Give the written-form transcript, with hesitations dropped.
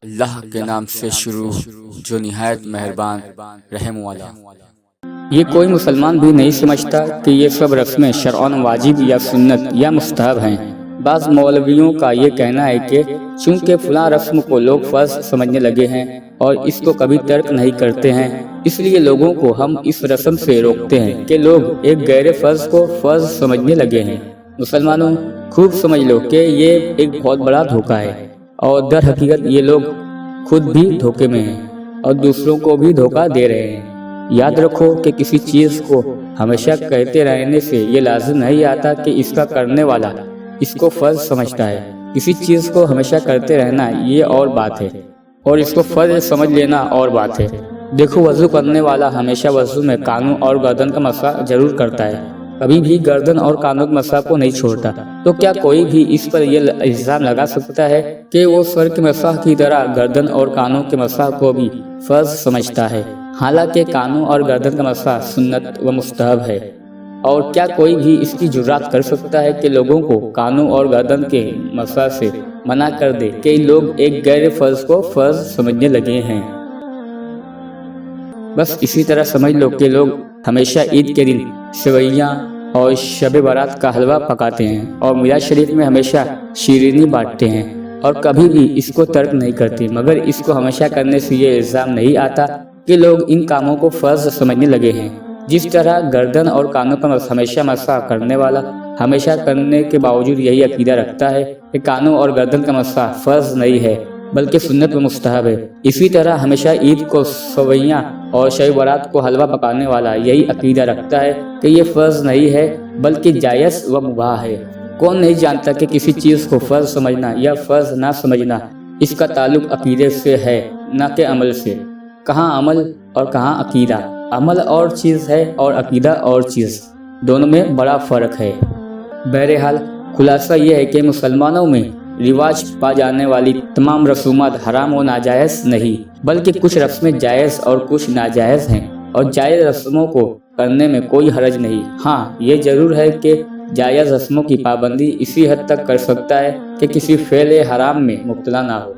اللہ کے نام سے شروع جو نہایت مہربان رحم والا۔ یہ کوئی مسلمان بھی نہیں سمجھتا کہ یہ سب رسمیں شرعاً واجب یا سنت یا مستحب ہیں۔ بعض مولویوں کا یہ کہنا ہے کہ چونکہ فلاں رسم کو لوگ فرض سمجھنے لگے ہیں اور اس کو کبھی ترک نہیں کرتے ہیں، اس لیے لوگوں کو ہم اس رسم سے روکتے ہیں کہ لوگ ایک غیر فرض کو فرض سمجھنے لگے ہیں۔ مسلمانوں، خوب سمجھ لو کہ یہ ایک بہت بڑا دھوکہ ہے، اور در حقیقت یہ لوگ خود بھی دھوکے میں ہیں اور دوسروں کو بھی دھوکہ دے رہے ہیں۔ یاد رکھو کہ کسی چیز کو ہمیشہ کہتے رہنے سے یہ لازم نہیں آتا کہ اس کا کرنے والا اس کو فرض سمجھتا ہے۔ کسی چیز کو ہمیشہ کرتے رہنا یہ اور بات ہے، اور اس کو فرض سمجھ لینا اور بات ہے۔ دیکھو، وضو کرنے والا ہمیشہ وضو میں کانوں اور گردن کا مسح ضرور کرتا ہے، کبھی بھی گردن اور کانوں کے مسح کو نہیں چھوڑتا۔ تو کیا کوئی بھی اس پر یہ الزام لگا سکتا ہے کہ وہ سر کے مسح کی طرح گردن اور کانوں کے مسح کو بھی فرض سمجھتا ہے، حالانکہ کانوں اور گردن کا مسح سنت و مستحب ہے؟ اور کیا کوئی بھی اس کی جرات کر سکتا ہے کہ لوگوں کو کانوں اور گردن کے مسح سے منع کر دے کہ لوگ ایک غیر فرض کو فرض سمجھنے لگے ہیں؟ بس اسی طرح سمجھ لو کہ لوگ ہمیشہ عید کے دن سوئیاں اور شب برات کا حلوہ پکاتے ہیں اور میلاد شریف میں ہمیشہ شیرینی بانٹتے ہیں اور کبھی بھی اس کو ترک نہیں کرتے، مگر اس کو ہمیشہ کرنے سے یہ الزام نہیں آتا کہ لوگ ان کاموں کو فرض سمجھنے لگے ہیں۔ جس طرح گردن اور کانوں کا ہمیشہ مسح کرنے والا ہمیشہ کرنے کے باوجود یہی عقیدہ رکھتا ہے کہ کانوں اور گردن کا مسح فرض نہیں ہے بلکہ سنت و مستحب ہے، اسی طرح ہمیشہ عید کو سوئیاں اور شب برات کو حلوہ پکانے والا یہی عقیدہ رکھتا ہے کہ یہ فرض نہیں ہے بلکہ جائز و مباح ہے۔ کون نہیں جانتا کہ کسی چیز کو فرض سمجھنا یا فرض نہ سمجھنا اس کا تعلق عقیدے سے ہے، نہ کہ عمل سے۔ کہاں عمل اور کہاں عقیدہ؟ عمل اور چیز ہے اور عقیدہ اور چیز، دونوں میں بڑا فرق ہے۔ بہرحال خلاصہ یہ ہے کہ مسلمانوں میں رواج پا جانے والی تمام رسومات حرام و ناجائز نہیں، بلکہ کچھ رسمیں جائز اور کچھ ناجائز ہیں، اور جائز رسموں کو کرنے میں کوئی حرج نہیں۔ ہاں، یہ ضرور ہے کہ جائز رسموں کی پابندی اسی حد تک کر سکتا ہے کہ کسی فعل حرام میں مبتلا نہ ہو۔